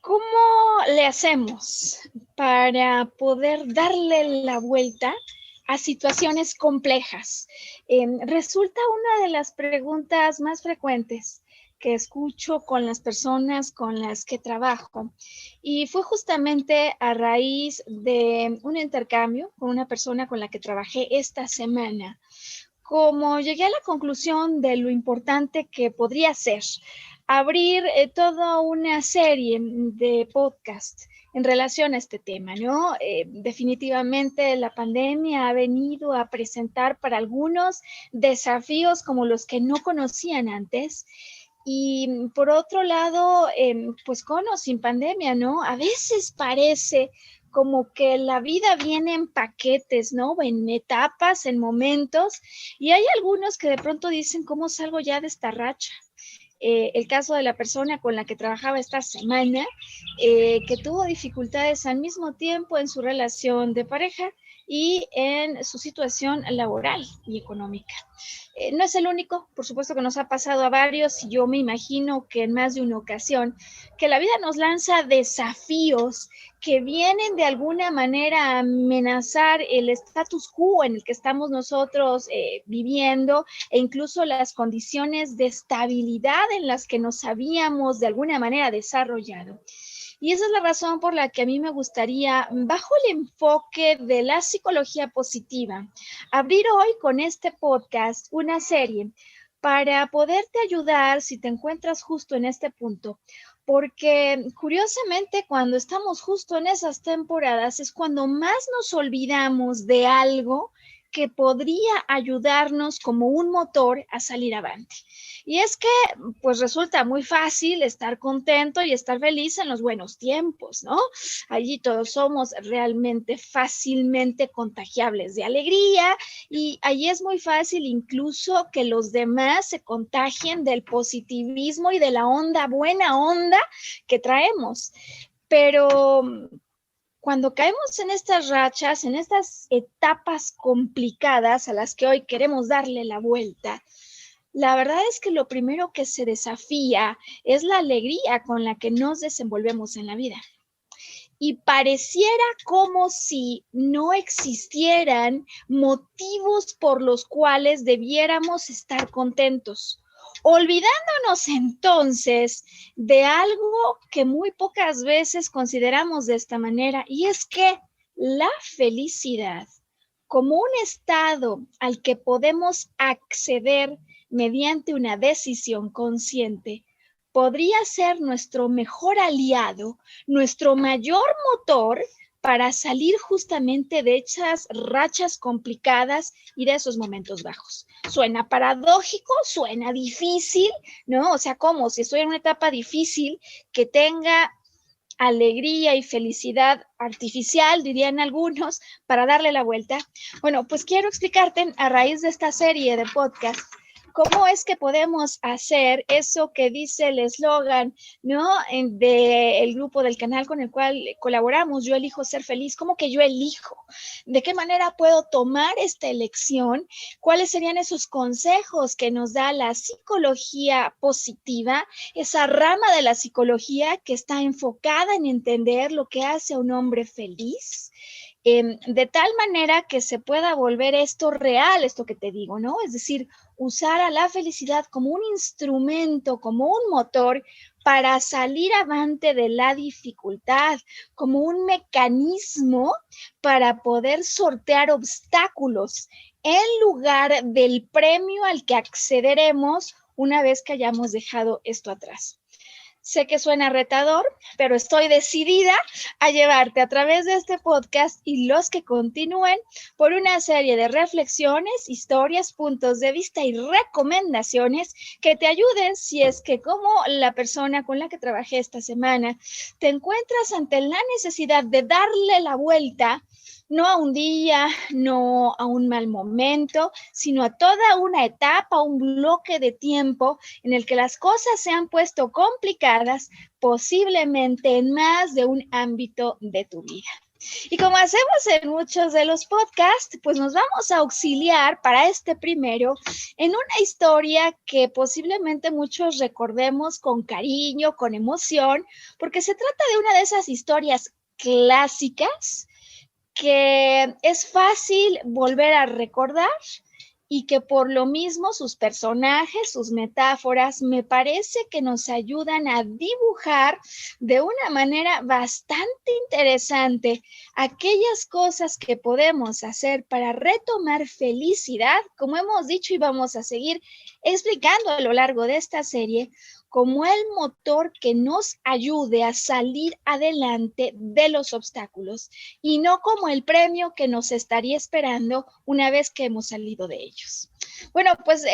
¿Cómo le hacemos para poder darle la vuelta a situaciones complejas? Resulta una de las preguntas más frecuentes que escucho con las personas con las que trabajo. Y fue justamente a raíz de un intercambio con una persona con la que trabajé esta semana, como llegué a la conclusión de lo importante que podría ser abrir toda una serie de podcasts en relación a este tema, ¿no? Definitivamente la pandemia ha venido a presentar para algunos desafíos como los que no conocían antes. Y por otro lado, pues con o sin pandemia, ¿no? A veces parece como que la vida viene en paquetes, ¿no? En etapas, en momentos, y hay algunos que de pronto dicen, ¿cómo salgo ya de esta racha? El caso de la persona con la que trabajaba esta semana, que tuvo dificultades al mismo tiempo en su relación de pareja y en su situación laboral y económica. No es el único, por supuesto que nos ha pasado a varios y yo me imagino que en más de una ocasión, que la vida nos lanza desafíos que vienen de alguna manera a amenazar el status quo en el que estamos nosotros viviendo e incluso las condiciones de estabilidad en las que nos habíamos de alguna manera desarrollado. Y esa es la razón por la que a mí me gustaría, bajo el enfoque de la psicología positiva, abrir hoy con este podcast una serie para poderte ayudar si te encuentras justo en este punto. Porque curiosamente cuando estamos justo en esas temporadas es cuando más nos olvidamos de algo que podría ayudarnos como un motor a salir avante. Y es que, pues resulta muy fácil estar contento y estar feliz en los buenos tiempos, ¿no? Allí todos somos realmente fácilmente contagiables de alegría y allí es muy fácil incluso que los demás se contagien del positivismo y de la onda, buena onda que traemos. Pero cuando caemos en estas rachas, en estas etapas complicadas a las que hoy queremos darle la vuelta, la verdad es que lo primero que se desafía es la alegría con la que nos desenvolvemos en la vida. Y pareciera como si no existieran motivos por los cuales debiéramos estar contentos, olvidándonos entonces de algo que muy pocas veces consideramos de esta manera, y es que la felicidad, como un estado al que podemos acceder mediante una decisión consciente, podría ser nuestro mejor aliado, nuestro mayor motor para salir justamente de esas rachas complicadas y de esos momentos bajos. Suena paradójico, suena difícil, ¿no? O sea, como si estoy en una etapa difícil que tenga alegría y felicidad artificial, dirían algunos, para darle la vuelta. Bueno, pues quiero explicarte a raíz de esta serie de podcast cómo es que podemos hacer eso que dice el eslogan, ¿no? Del grupo del canal con el cual colaboramos, yo elijo ser feliz. ¿Cómo que yo elijo? ¿De qué manera puedo tomar esta elección? ¿Cuáles serían esos consejos que nos da la psicología positiva, esa rama de la psicología que está enfocada en entender lo que hace a un hombre feliz? De tal manera que se pueda volver esto real, esto que te digo, ¿no? Es decir, usar a la felicidad como un instrumento, como un motor para salir avante de la dificultad, como un mecanismo para poder sortear obstáculos en lugar del premio al que accederemos una vez que hayamos dejado esto atrás. Sé que suena retador, pero estoy decidida a llevarte a través de este podcast y los que continúen por una serie de reflexiones, historias, puntos de vista y recomendaciones que te ayuden si es que, como la persona con la que trabajé esta semana, te encuentras ante la necesidad de darle la vuelta, no a un día, no a un mal momento, sino a toda una etapa, un bloque de tiempo en el que las cosas se han puesto complicadas, posiblemente en más de un ámbito de tu vida. Y como hacemos en muchos de los podcasts, pues nos vamos a auxiliar para este primero en una historia que posiblemente muchos recordemos con cariño, con emoción, porque se trata de una de esas historias clásicas que es fácil volver a recordar y que por lo mismo sus personajes, sus metáforas, me parece que nos ayudan a dibujar de una manera bastante interesante aquellas cosas que podemos hacer para retomar felicidad, como hemos dicho y vamos a seguir explicando a lo largo de esta serie, como el motor que nos ayude a salir adelante de los obstáculos y no como el premio que nos estaría esperando una vez que hemos salido de ellos. Bueno, pues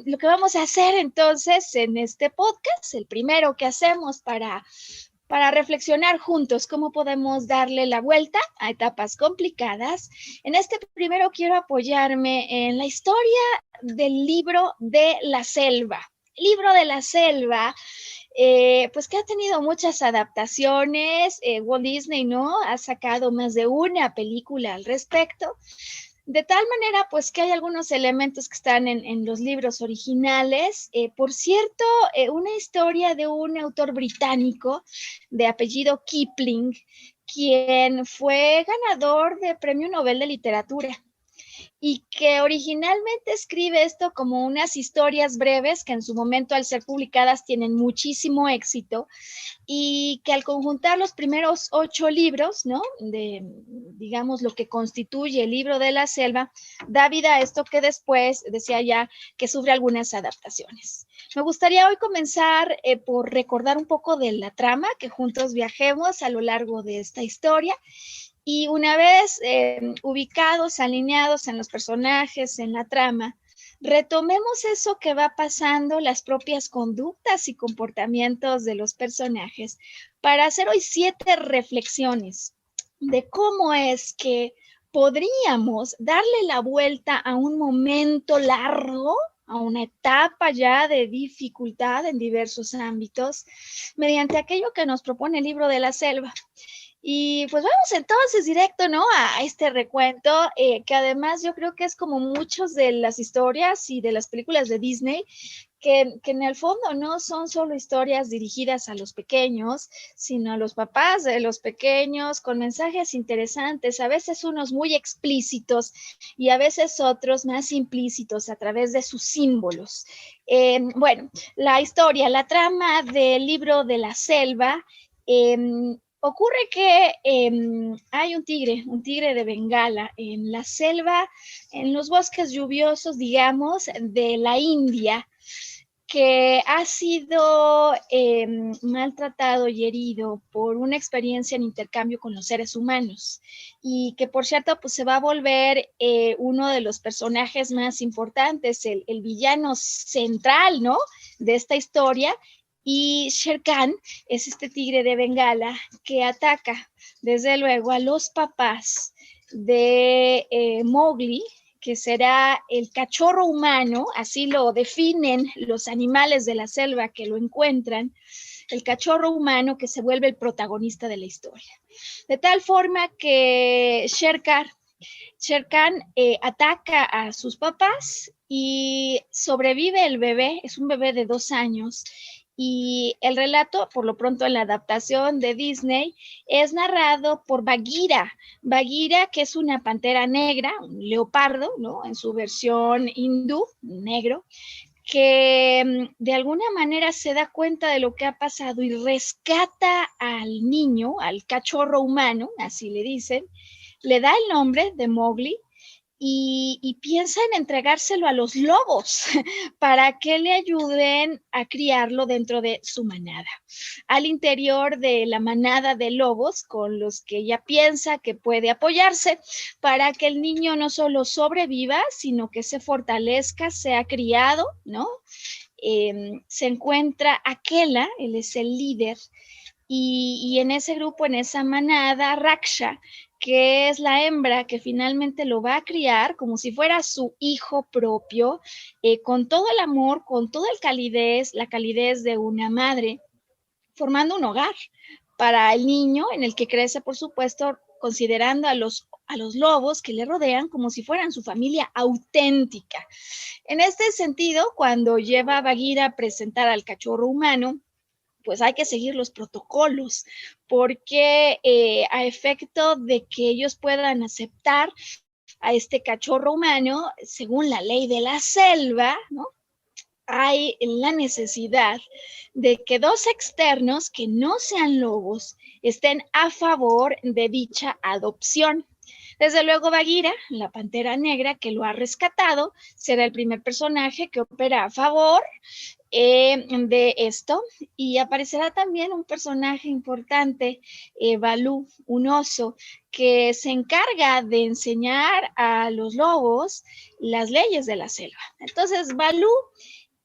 lo que vamos a hacer entonces en este podcast, el primero que hacemos para reflexionar juntos cómo podemos darle la vuelta a etapas complicadas. En este primero quiero apoyarme en la historia del libro de la selva. Libro de la selva, pues que ha tenido muchas adaptaciones. Walt Disney, ¿no? Ha sacado más de una película al respecto. De tal manera, pues que hay algunos elementos que están en los libros originales. Por cierto, una historia de un autor británico de apellido Kipling, quien fue ganador de Premio Nobel de Literatura y que originalmente escribe esto como unas historias breves que en su momento al ser publicadas tienen muchísimo éxito y que al conjuntar los primeros 8 libros, ¿no? De, digamos, lo que constituye el libro de la selva, da vida a esto que después, decía ya, que sufre algunas adaptaciones. Me gustaría hoy comenzar por recordar un poco de la trama, que juntos viajemos a lo largo de esta historia. Y una vez ubicados, alineados en los personajes, en la trama, retomemos eso que va pasando, las propias conductas y comportamientos de los personajes, para hacer hoy 7 reflexiones de cómo es que podríamos darle la vuelta a un momento largo, a una etapa ya de dificultad en diversos ámbitos, mediante aquello que nos propone el libro de la selva. Y pues vamos entonces directo, ¿no? A este recuento, que además yo creo que es como muchas de las historias y de las películas de Disney, que en el fondo no son solo historias dirigidas a los pequeños, sino a los papás de los pequeños, con mensajes interesantes, a veces unos muy explícitos y a veces otros más implícitos a través de sus símbolos. Bueno, la historia, la trama del libro de la selva. Ocurre que hay un tigre de Bengala en la selva, en los bosques lluviosos, digamos, de la India, que ha sido maltratado y herido por una experiencia en intercambio con los seres humanos y que por cierto pues se va a volver uno de los personajes más importantes, el villano central, ¿no? De esta historia. Y Shere Khan es este tigre de Bengala que ataca desde luego a los papás de Mowgli, que será el cachorro humano, así lo definen los animales de la selva que lo encuentran, el cachorro humano que se vuelve el protagonista de la historia. De tal forma que Shere Khan ataca a sus papás y sobrevive el bebé, es un bebé de 2 años, y el relato, por lo pronto en la adaptación de Disney, es narrado por Bagheera. Bagheera, que es una pantera negra, un leopardo, ¿no? En su versión hindú, negro, que de alguna manera se da cuenta de lo que ha pasado y rescata al niño, al cachorro humano, así le dicen, le da el nombre de Mowgli y piensa en entregárselo a los lobos para que le ayuden a criarlo dentro de su manada, al interior de la manada de lobos con los que ella piensa que puede apoyarse para que el niño no solo sobreviva, sino que se fortalezca, sea criado, ¿no? Se encuentra Akela, él es el líder, y en ese grupo, en esa manada, Raksha, que es la hembra que finalmente lo va a criar como si fuera su hijo propio, con todo el amor, con toda la calidez de una madre, formando un hogar, para el niño, en el que crece, por supuesto, considerando a los lobos que le rodean como si fueran su familia auténtica. En este sentido, cuando lleva a Bagheera a presentar al cachorro humano, pues hay que seguir los protocolos, porque a efecto de que ellos puedan aceptar a este cachorro humano, según la ley de la selva, ¿no? Hay la necesidad de que dos externos que no sean lobos estén a favor de dicha adopción. Desde luego, Bagheera, la pantera negra que lo ha rescatado, será el primer personaje que opera a favor de esto, y aparecerá también un personaje importante, Balú, un oso, que se encarga de enseñar a los lobos las leyes de la selva. Entonces, Balú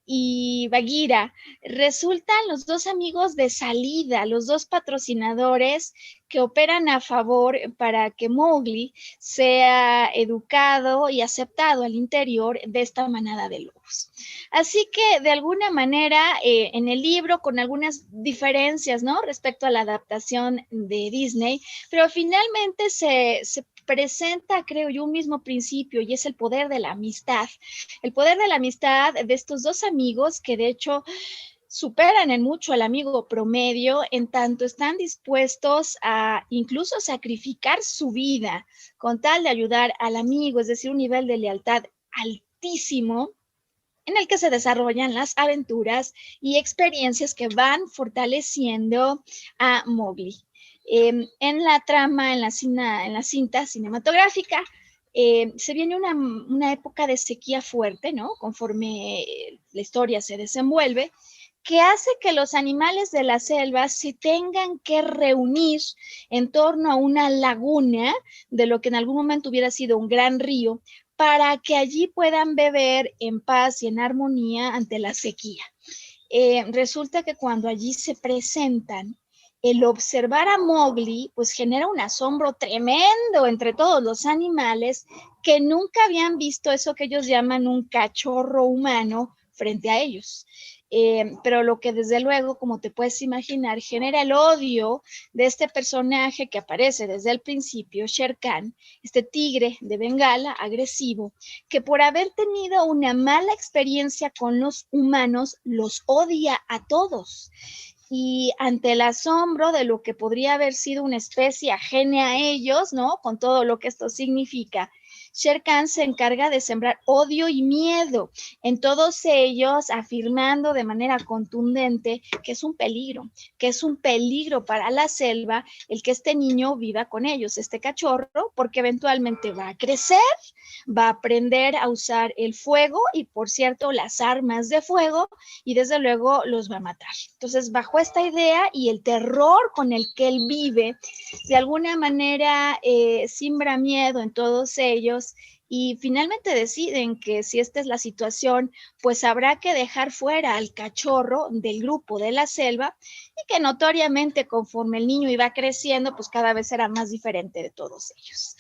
y Bagheera resultan los dos amigos de salida, los dos patrocinadores que operan a favor para que Mowgli sea educado y aceptado al interior de esta manada de lobos. Así que de alguna manera en el libro, con algunas diferencias, ¿no?, respecto a la adaptación de Disney, pero finalmente se presenta, creo yo, un mismo principio, y es el poder de la amistad. El poder de la amistad de estos dos amigos que de hecho superan en mucho al amigo promedio, en tanto están dispuestos a incluso sacrificar su vida con tal de ayudar al amigo, es decir, un nivel de lealtad altísimo en el que se desarrollan las aventuras y experiencias que van fortaleciendo a Mowgli. En la trama, en la cinta cinematográfica, se viene una época de sequía fuerte, ¿no? Conforme la historia se desenvuelve, que hace que los animales de la selva se tengan que reunir en torno a una laguna de lo que en algún momento hubiera sido un gran río, para que allí puedan beber en paz y en armonía ante la sequía. Resulta que cuando allí se presentan, el observar a Mowgli pues genera un asombro tremendo entre todos los animales que nunca habían visto eso que ellos llaman un cachorro humano frente a ellos. Pero lo que desde luego, como te puedes imaginar, genera el odio de este personaje que aparece desde el principio, Shere Khan, este tigre de Bengala agresivo, que por haber tenido una mala experiencia con los humanos, los odia a todos. Y ante el asombro de lo que podría haber sido una especie ajena a ellos, ¿no?, con todo lo que esto significa, Shere Khan se encarga de sembrar odio y miedo en todos ellos, afirmando de manera contundente que es un peligro para la selva el que este niño viva con ellos, este cachorro, porque eventualmente va a crecer, va a aprender a usar el fuego y, por cierto, las armas de fuego, y desde luego los va a matar. Entonces, bajo esta idea y el terror con el que él vive, de alguna manera siembra miedo en todos ellos, y finalmente deciden que si esta es la situación, pues habrá que dejar fuera al cachorro del grupo de la selva, y que notoriamente conforme el niño iba creciendo, pues cada vez era más diferente de todos ellos.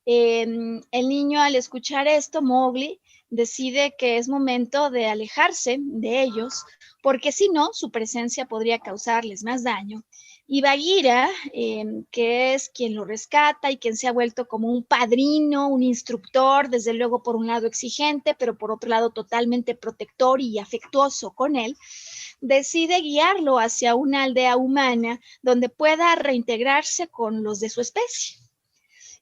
El niño, al escuchar esto, Mowgli, decide que es momento de alejarse de ellos, porque si no, su presencia podría causarles más daño. Y Bagheera, que es quien lo rescata y quien se ha vuelto como un padrino, un instructor, desde luego por un lado exigente, pero por otro lado totalmente protector y afectuoso con él, decide guiarlo hacia una aldea humana donde pueda reintegrarse con los de su especie.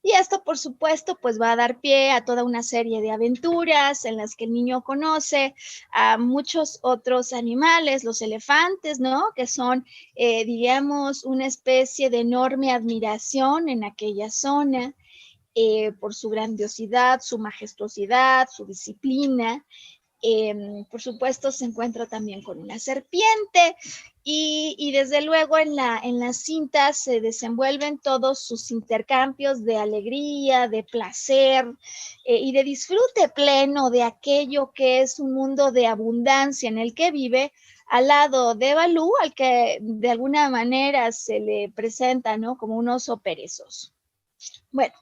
Y esto, por supuesto, pues va a dar pie a toda una serie de aventuras en las que el niño conoce a muchos otros animales, los elefantes, ¿no?, que son, diríamos, una especie de enorme admiración en aquella zona, por su grandiosidad, su majestuosidad, su disciplina. Por supuesto, se encuentra también con una serpiente, y desde luego en la cinta se desenvuelven todos sus intercambios de alegría, de placer y de disfrute pleno de aquello que es un mundo de abundancia en el que vive, al lado de Balú, al que de alguna manera se le presenta, ¿no?, como un oso perezoso. Bueno,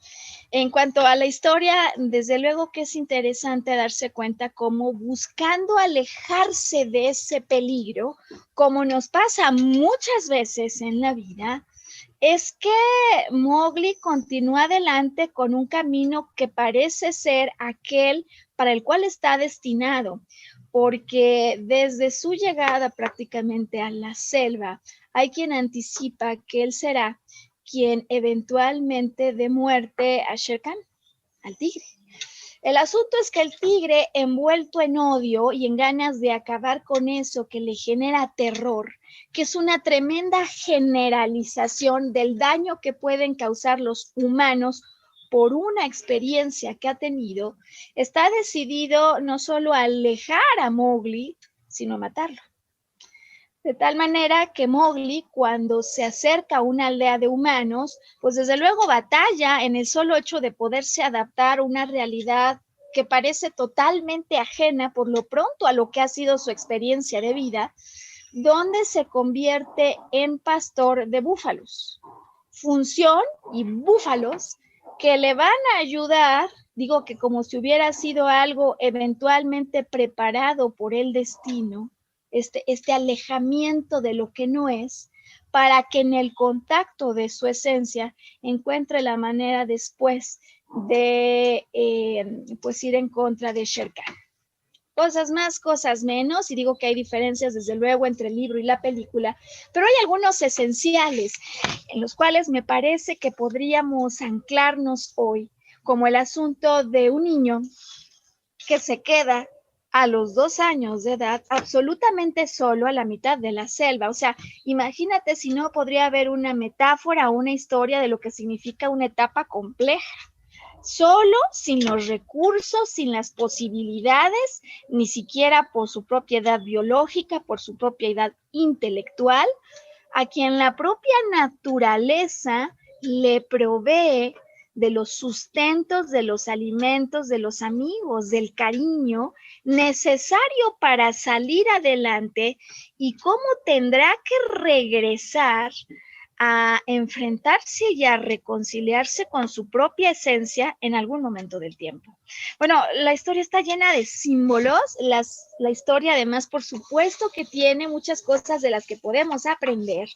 en cuanto a la historia, desde luego que es interesante darse cuenta cómo buscando alejarse de ese peligro, como nos pasa muchas veces en la vida, es que Mowgli continúa adelante con un camino que parece ser aquel para el cual está destinado, porque desde su llegada prácticamente a la selva, hay quien anticipa que él será quien eventualmente dé muerte a Shere Khan, al tigre. El asunto es que el tigre, envuelto en odio y en ganas de acabar con eso que le genera terror, que es una tremenda generalización del daño que pueden causar los humanos por una experiencia que ha tenido, está decidido no solo a alejar a Mowgli, sino a matarlo. De tal manera que Mowgli, cuando se acerca a una aldea de humanos, pues desde luego batalla en el solo hecho de poderse adaptar a una realidad que parece totalmente ajena por lo pronto a lo que ha sido su experiencia de vida, donde se convierte en pastor de búfalos. Función y búfalos que le van a ayudar, digo que como si hubiera sido algo eventualmente preparado por el destino, este alejamiento de lo que no es, para que en el contacto de su esencia encuentre la manera después de pues ir en contra de Shere Khan. Cosas más, cosas menos, y digo que hay diferencias desde luego entre el libro y la película, pero hay algunos esenciales en los cuales me parece que podríamos anclarnos hoy, como el asunto de un niño que se queda a los 2 años de edad absolutamente solo a la mitad de la selva. O sea, imagínate si no podría haber una metáfora o una historia de lo que significa una etapa compleja. Solo, sin los recursos, sin las posibilidades, ni siquiera por su propiedad biológica, por su propiedad intelectual, a quien la propia naturaleza le provee de los sustentos, de los alimentos, de los amigos, del cariño necesario para salir adelante, y cómo tendrá que regresar a enfrentarse y a reconciliarse con su propia esencia en algún momento del tiempo. Bueno, la historia está llena de símbolos, la historia además por supuesto que tiene muchas cosas de las que podemos aprender.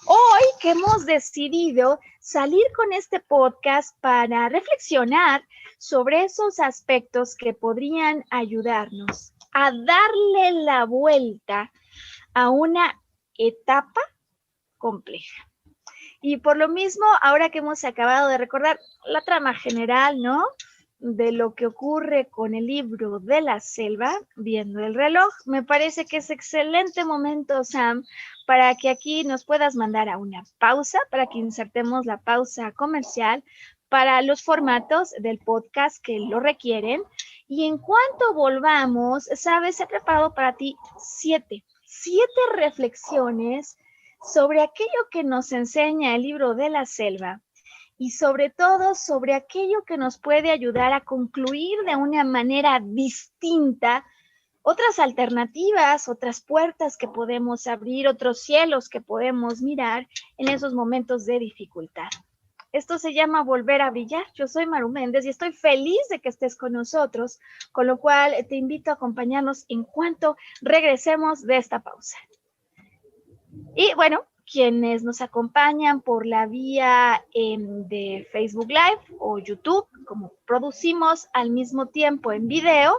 Hoy que hemos decidido salir con este podcast para reflexionar sobre esos aspectos que podrían ayudarnos a darle la vuelta a una etapa compleja. Y por lo mismo, ahora que hemos acabado de recordar la trama general, ¿no?, de lo que ocurre con el libro de la selva, viendo el reloj, me parece que es excelente momento, Sam, para que aquí nos puedas mandar a una pausa, para que insertemos la pausa comercial para los formatos del podcast que lo requieren. Y en cuanto volvamos, sabes, he preparado para ti siete reflexiones sobre aquello que nos enseña el libro de la selva, y sobre todo sobre aquello que nos puede ayudar a concluir de una manera distinta otras alternativas, otras puertas que podemos abrir, otros cielos que podemos mirar en esos momentos de dificultad. Esto se llama Volver a Brillar. Yo soy Maru Méndez y estoy feliz de que estés con nosotros, con lo cual te invito a acompañarnos en cuanto regresemos de esta pausa. Y bueno, quienes nos acompañan por la vía de Facebook Live o YouTube, como producimos al mismo tiempo en video,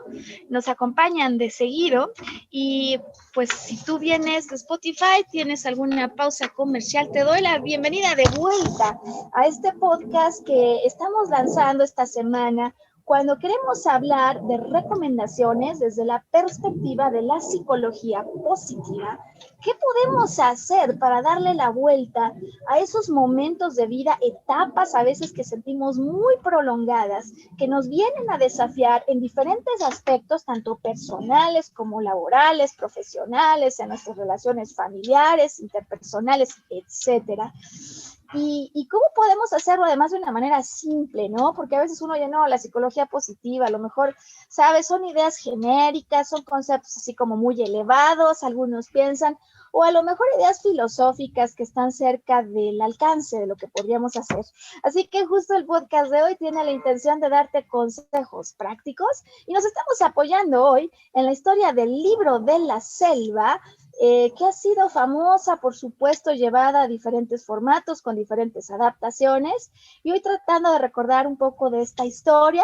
nos acompañan de seguido. Y pues si tú vienes de Spotify, tienes alguna pausa comercial, te doy la bienvenida de vuelta a este podcast que estamos lanzando esta semana, cuando queremos hablar de recomendaciones desde la perspectiva de la psicología positiva. ¿Qué podemos hacer para darle la vuelta a esos momentos de vida, etapas a veces que sentimos muy prolongadas, que nos vienen a desafiar en diferentes aspectos, tanto personales como laborales, profesionales, en nuestras relaciones familiares, interpersonales, etcétera? Y cómo podemos hacerlo además de una manera simple, ¿no? Porque a veces uno ya no, la psicología positiva, a lo mejor, ¿sabes? Son ideas genéricas, son conceptos así como muy elevados, algunos piensan, o a lo mejor ideas filosóficas que están cerca del alcance de lo que podríamos hacer. Así que justo el podcast de hoy tiene la intención de darte consejos prácticos y nos estamos apoyando hoy en la historia del libro de la selva, que ha sido famosa, por supuesto, llevada a diferentes formatos, con diferentes adaptaciones, y hoy tratando de recordar un poco de esta historia,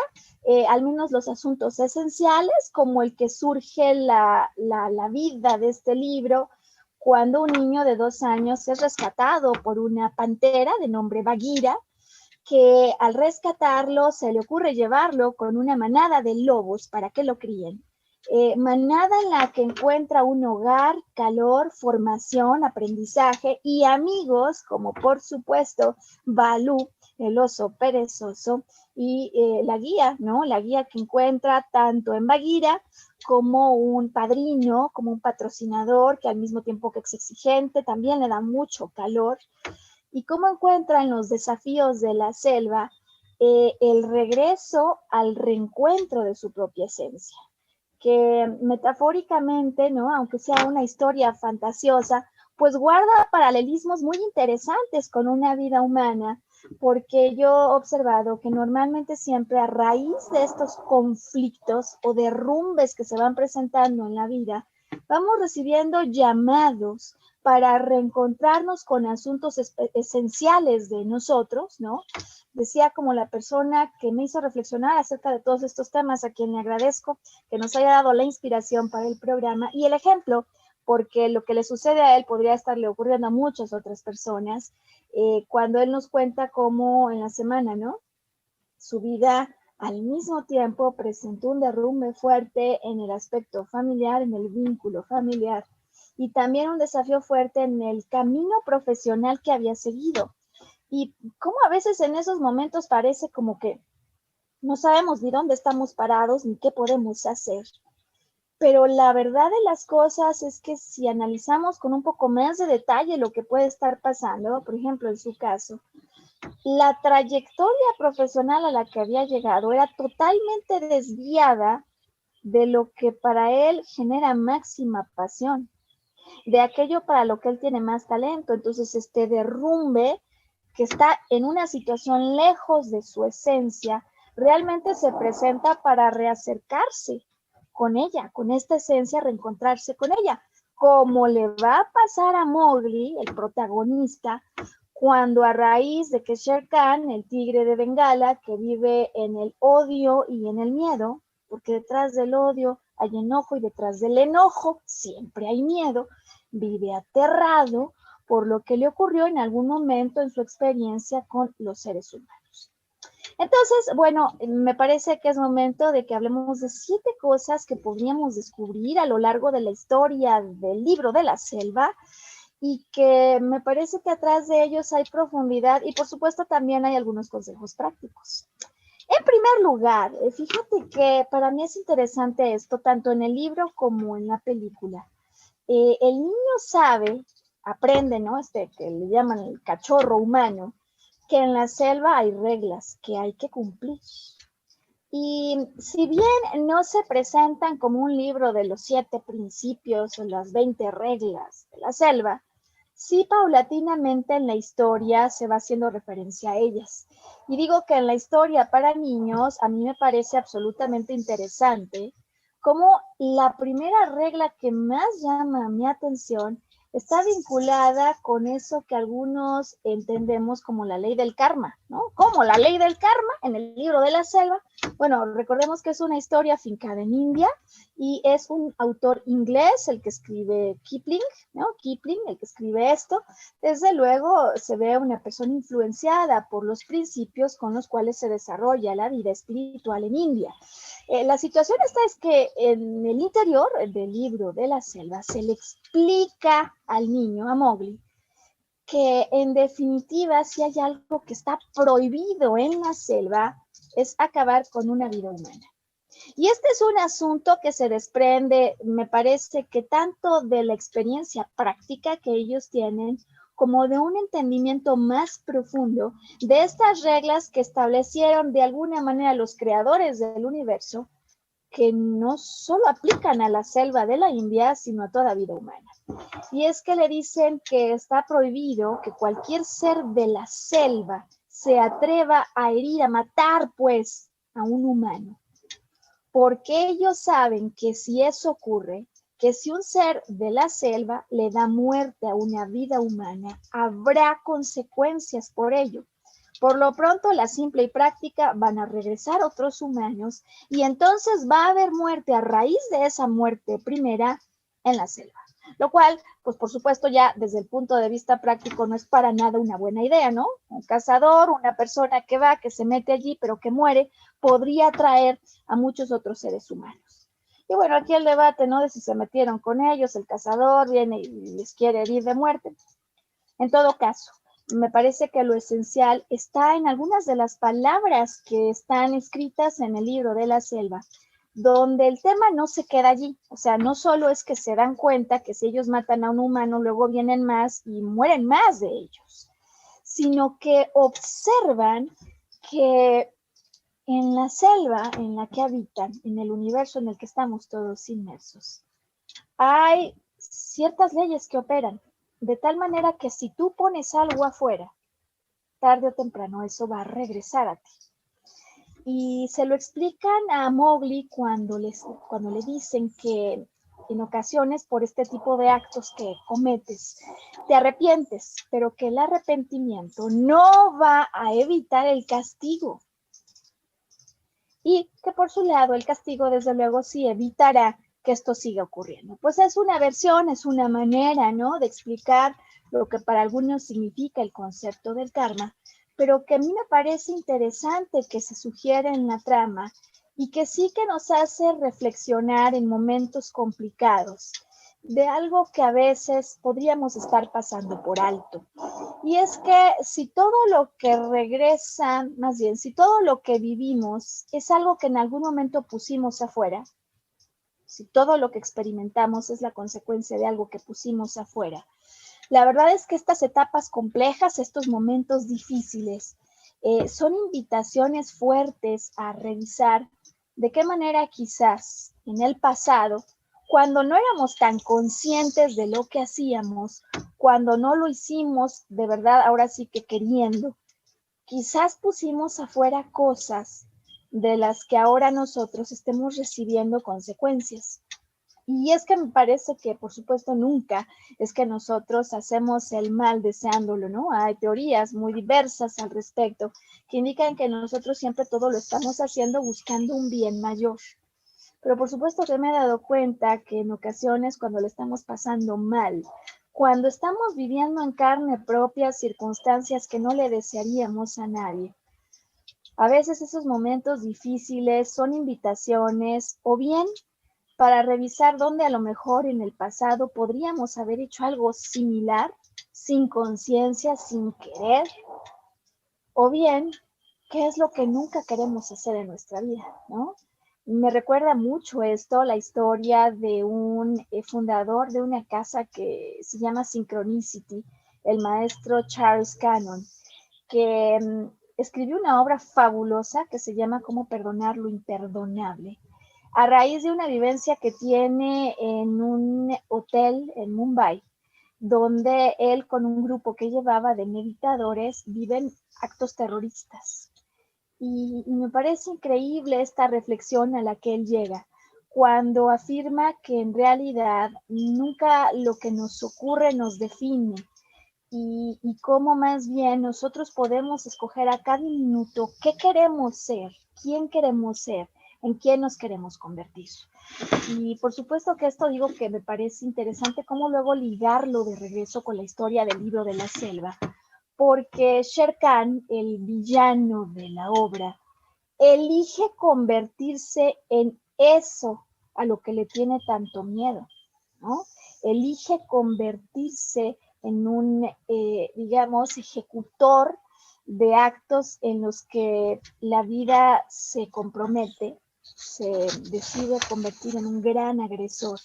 al menos los asuntos esenciales, como el que surge la vida de este libro, cuando un niño de 2 años es rescatado por una pantera de nombre Bagheera, que al rescatarlo se le ocurre llevarlo con una manada de lobos para que lo críen. Manada en la que encuentra un hogar, calor, formación, aprendizaje y amigos, como por supuesto Balú, el oso perezoso, y la guía, ¿no? La guía que encuentra tanto en Bagheera como un padrino, como un patrocinador, que al mismo tiempo que es exigente, también le da mucho calor. Y cómo encuentra en los desafíos de la selva el regreso al reencuentro de su propia esencia, que metafóricamente, ¿no? Aunque sea una historia fantasiosa, pues guarda paralelismos muy interesantes con una vida humana, porque yo he observado que normalmente siempre a raíz de estos conflictos o derrumbes que se van presentando en la vida, vamos recibiendo llamados para reencontrarnos con asuntos esenciales de nosotros, ¿no? Decía como la persona que me hizo reflexionar acerca de todos estos temas, a quien le agradezco que nos haya dado la inspiración para el programa y el ejemplo, porque lo que le sucede a él podría estarle ocurriendo a muchas otras personas, cuando él nos cuenta cómo en la semana, ¿no? Su vida al mismo tiempo presentó un derrumbe fuerte en el aspecto familiar, en el vínculo familiar, y también un desafío fuerte en el camino profesional que había seguido. Y cómo a veces en esos momentos parece como que no sabemos ni dónde estamos parados ni qué podemos hacer. Pero la verdad de las cosas es que si analizamos con un poco más de detalle lo que puede estar pasando, por ejemplo, en su caso, la trayectoria profesional a la que había llegado era totalmente desviada de lo que para él genera máxima pasión, de aquello para lo que él tiene más talento. Entonces, este derrumbe que está en una situación lejos de su esencia, realmente se presenta para reacercarse con ella, con esta esencia, reencontrarse con ella, como le va a pasar a Mowgli, el protagonista, cuando a raíz de que Shere Khan, el tigre de Bengala, que vive en el odio y en el miedo, porque detrás del odio hay enojo y detrás del enojo siempre hay miedo, vive aterrado por lo que le ocurrió en algún momento en su experiencia con los seres humanos. Entonces, bueno, me parece que es momento de que hablemos de 7 cosas que podríamos descubrir a lo largo de la historia del libro de la selva y que me parece que atrás de ellos hay profundidad y por supuesto también hay algunos consejos prácticos. En primer lugar, fíjate que para mí es interesante esto, tanto en el libro como en la película. El niño sabe, aprende, ¿no? Que le llaman el cachorro humano, que en la selva hay reglas que hay que cumplir. Y si bien no se presentan como un libro de los 7 principios o las 20 reglas de la selva, sí paulatinamente en la historia se va haciendo referencia a ellas. Y digo que en la historia para niños a mí me parece absolutamente interesante cómo la primera regla que más llama mi atención está vinculada con eso que algunos entendemos como la ley del karma, ¿no? Como la ley del karma en el libro de la selva. Bueno, recordemos que es una historia fincada en India y es un autor inglés el que escribe Kipling, ¿no? Kipling, el que escribe esto. Desde luego se ve una persona influenciada por los principios con los cuales se desarrolla la vida espiritual en India. La situación esta es que en el interior del libro de la selva se le explica al niño, a Mowgli, que en definitiva si hay algo que está prohibido en la selva es acabar con una vida humana. Y este es un asunto que se desprende, me parece que tanto de la experiencia práctica que ellos tienen, como de un entendimiento más profundo de estas reglas que establecieron de alguna manera los creadores del universo, que no solo aplican a la selva de la India, sino a toda vida humana. Y es que le dicen que está prohibido que cualquier ser de la selva se atreva a herir, a matar, pues, a un humano. Porque ellos saben que si eso ocurre, que si un ser de la selva le da muerte a una vida humana, habrá consecuencias por ello. Por lo pronto, la simple y práctica van a regresar otros humanos y entonces va a haber muerte a raíz de esa muerte primera en la selva. Lo cual, pues por supuesto ya desde el punto de vista práctico no es para nada una buena idea, ¿no? Un cazador, una persona que va, que se mete allí, pero que muere, podría atraer a muchos otros seres humanos. Y bueno, aquí el debate, ¿no? De si se metieron con ellos, el cazador viene y les quiere herir de muerte. En todo caso, me parece que lo esencial está en algunas de las palabras que están escritas en el libro de la selva, donde el tema no se queda allí. O sea, no solo es que se dan cuenta que si ellos matan a un humano, luego vienen más y mueren más de ellos, sino que observan que en la selva en la que habitan, en el universo en el que estamos todos inmersos, hay ciertas leyes que operan, de tal manera que si tú pones algo afuera, tarde o temprano eso va a regresar a ti. Y se lo explican a Mowgli cuando le dicen que en ocasiones por este tipo de actos que cometes, te arrepientes, pero que el arrepentimiento no va a evitar el castigo. Y que por su lado el castigo desde luego sí evitará que esto siga ocurriendo. Pues es una versión, es una manera, ¿no?, de explicar lo que para algunos significa el concepto del karma, pero que a mí me parece interesante que se sugiere en la trama y que sí que nos hace reflexionar en momentos complicados de algo que a veces podríamos estar pasando por alto. Y es que si todo lo que regresa, más bien, si todo lo que vivimos es algo que en algún momento pusimos afuera, si todo lo que experimentamos es la consecuencia de algo que pusimos afuera, la verdad es que estas etapas complejas, estos momentos difíciles, son invitaciones fuertes a revisar de qué manera quizás en el pasado, cuando no éramos tan conscientes de lo que hacíamos, cuando no lo hicimos de verdad, ahora sí que queriendo, quizás pusimos afuera cosas de las que ahora nosotros estemos recibiendo consecuencias. Y es que me parece que, por supuesto, nunca es que nosotros hacemos el mal deseándolo, ¿no? Hay teorías muy diversas al respecto que indican que nosotros siempre todo lo estamos haciendo buscando un bien mayor. Pero por supuesto que me he dado cuenta que en ocasiones cuando le estamos pasando mal, cuando estamos viviendo en carne propia circunstancias que no le desearíamos a nadie, a veces esos momentos difíciles son invitaciones o bien para revisar dónde a lo mejor en el pasado podríamos haber hecho algo similar, sin conciencia, sin querer, o bien, qué es lo que nunca queremos hacer en nuestra vida, ¿no? Me recuerda mucho esto, la historia de un fundador de una casa que se llama Synchronicity, el maestro Charles Cannon, que escribió una obra fabulosa que se llama Cómo perdonar lo imperdonable, a raíz de una vivencia que tiene en un hotel en Mumbai, donde él con un grupo que llevaba de meditadores viven actos terroristas. Y me parece increíble esta reflexión a la que él llega, cuando afirma que en realidad nunca lo que nos ocurre nos define, y cómo más bien nosotros podemos escoger a cada minuto qué queremos ser, quién queremos ser, en quién nos queremos convertir. Y por supuesto que esto digo que me parece interesante cómo luego ligarlo de regreso con la historia del libro de la selva, porque Shere Khan, el villano de la obra, elige convertirse en eso a lo que le tiene tanto miedo, ¿no? Elige convertirse en un, digamos, ejecutor de actos en los que la vida se compromete, se decide convertir en un gran agresor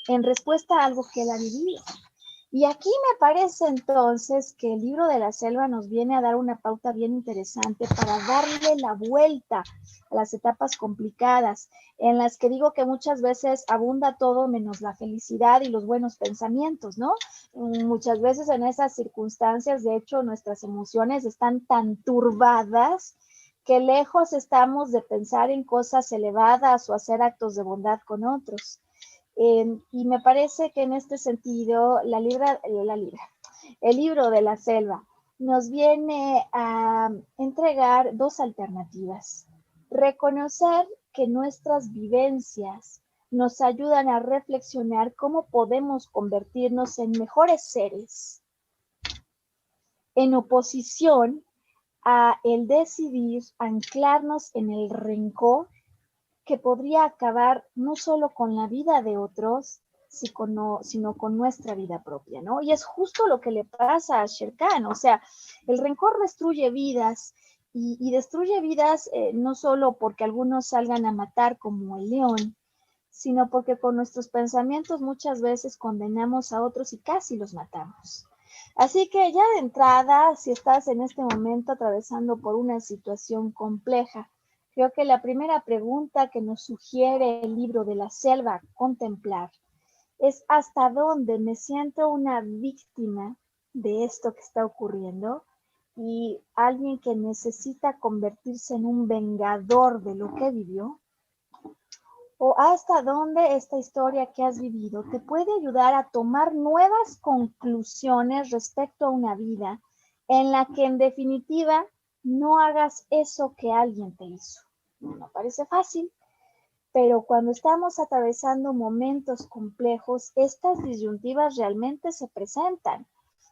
en respuesta a algo que él ha vivido. Y aquí me parece entonces que el libro de la selva nos viene a dar una pauta bien interesante para darle la vuelta a las etapas complicadas, en las que digo que muchas veces abunda todo menos la felicidad y los buenos pensamientos, ¿no? Muchas veces en esas circunstancias, de hecho, nuestras emociones están tan turbadas que lejos estamos de pensar en cosas elevadas o hacer actos de bondad con otros. Y me parece que en este sentido el libro de la selva nos viene a entregar dos alternativas. Reconocer que nuestras vivencias nos ayudan a reflexionar cómo podemos convertirnos en mejores seres, en oposición a el decidir anclarnos en el rencor que podría acabar no solo con la vida de otros, sino con nuestra vida propia, ¿no? Y es justo lo que le pasa a Shere Khan, o sea, el rencor destruye vidas y destruye vidas no solo porque algunos salgan a matar como el león, sino porque con nuestros pensamientos muchas veces condenamos a otros y casi los matamos. Así que ya de entrada, si estás en este momento atravesando por una situación compleja, creo que la primera pregunta que nos sugiere el libro de la selva contemplar es hasta dónde me siento una víctima de esto que está ocurriendo y alguien que necesita convertirse en un vengador de lo que vivió, o hasta dónde esta historia que has vivido te puede ayudar a tomar nuevas conclusiones respecto a una vida en la que en definitiva no hagas eso que alguien te hizo. No parece fácil, pero cuando estamos atravesando momentos complejos, estas disyuntivas realmente se presentan.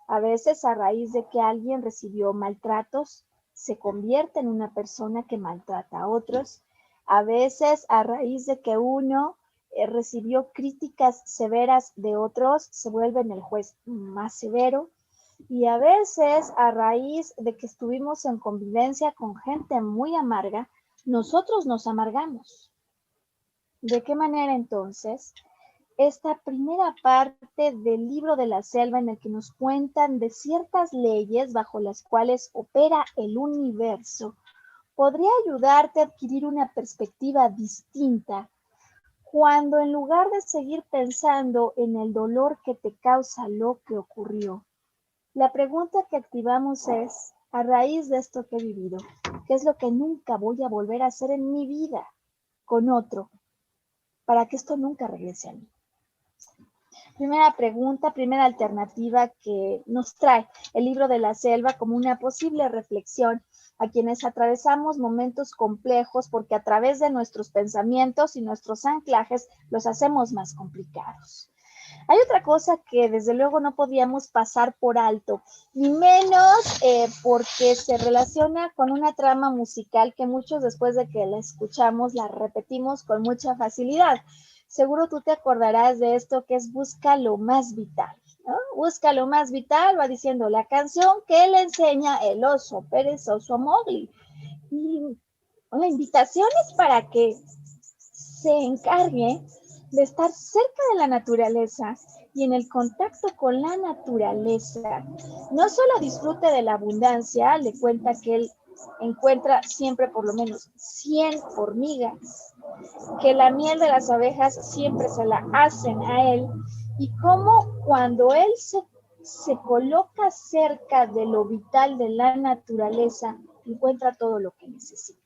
A veces a raíz de que alguien recibió maltratos, se convierte en una persona que maltrata a otros. A veces a raíz de que uno recibió críticas severas de otros, se vuelve en el juez más severo. Y a veces a raíz de que estuvimos en convivencia con gente muy amarga, nosotros nos amargamos. ¿De qué manera entonces? Esta primera parte del libro de la selva en el que nos cuentan de ciertas leyes bajo las cuales opera el universo, podría ayudarte a adquirir una perspectiva distinta cuando en lugar de seguir pensando en el dolor que te causa lo que ocurrió, la pregunta que activamos es, a raíz de esto que he vivido, ¿qué es lo que nunca voy a volver a hacer en mi vida con otro para que esto nunca regrese a mí? Primera pregunta, primera alternativa que nos trae el libro de la selva como una posible reflexión a quienes atravesamos momentos complejos porque a través de nuestros pensamientos y nuestros anclajes los hacemos más complicados. Hay otra cosa que desde luego no podíamos pasar por alto, ni menos porque se relaciona con una trama musical que muchos después de que la escuchamos la repetimos con mucha facilidad. Seguro tú te acordarás de esto que es Busca lo más vital, ¿no? Busca lo más vital, va diciendo la canción que le enseña el oso perezoso a Mowgli. Y la invitación es para que se encargue de estar cerca de la naturaleza y en el contacto con la naturaleza. No solo disfrute de la abundancia, le cuenta que él encuentra siempre por lo menos 100 hormigas, que la miel de las abejas siempre se la hacen a él, y cómo cuando él se coloca cerca de lo vital de la naturaleza, encuentra todo lo que necesita.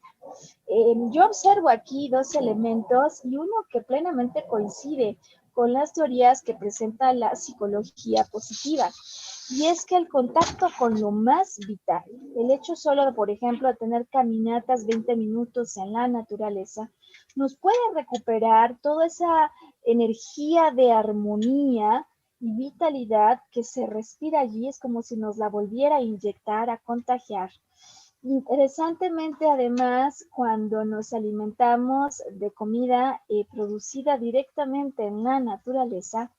Yo observo aquí dos elementos y uno que plenamente coincide con las teorías que presenta la psicología positiva. Y es que el contacto con lo más vital, el hecho solo, de, por ejemplo, de tener caminatas 20 minutos en la naturaleza, nos puede recuperar toda esa energía de armonía y vitalidad que se respira allí. Es como si nos la volviera a inyectar, a contagiar. Interesantemente, además, cuando nos alimentamos de comida producida directamente en la naturaleza,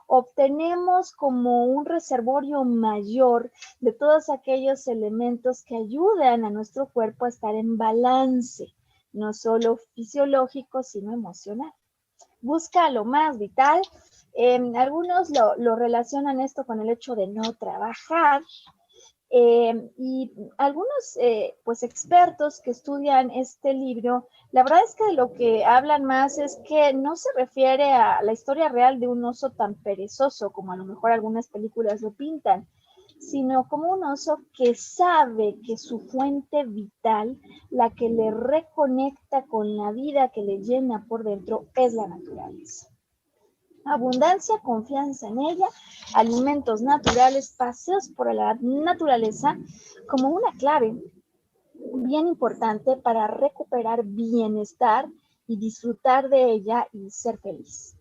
obtenemos como un reservorio mayor de todos aquellos elementos que ayudan a nuestro cuerpo a estar en balance, no solo fisiológico, sino emocional. Busca lo más vital Algunos lo relacionan esto con el hecho de no trabajar. Y algunos pues expertos que estudian este libro, la verdad es que de lo que hablan más es que no se refiere a la historia real de un oso tan perezoso como a lo mejor algunas películas lo pintan, sino como un oso que sabe que su fuente vital, la que le reconecta con la vida que le llena por dentro, es la naturaleza. Abundancia, confianza en ella, alimentos naturales, paseos por la naturaleza como una clave bien importante para recuperar bienestar y disfrutar de ella y ser feliz.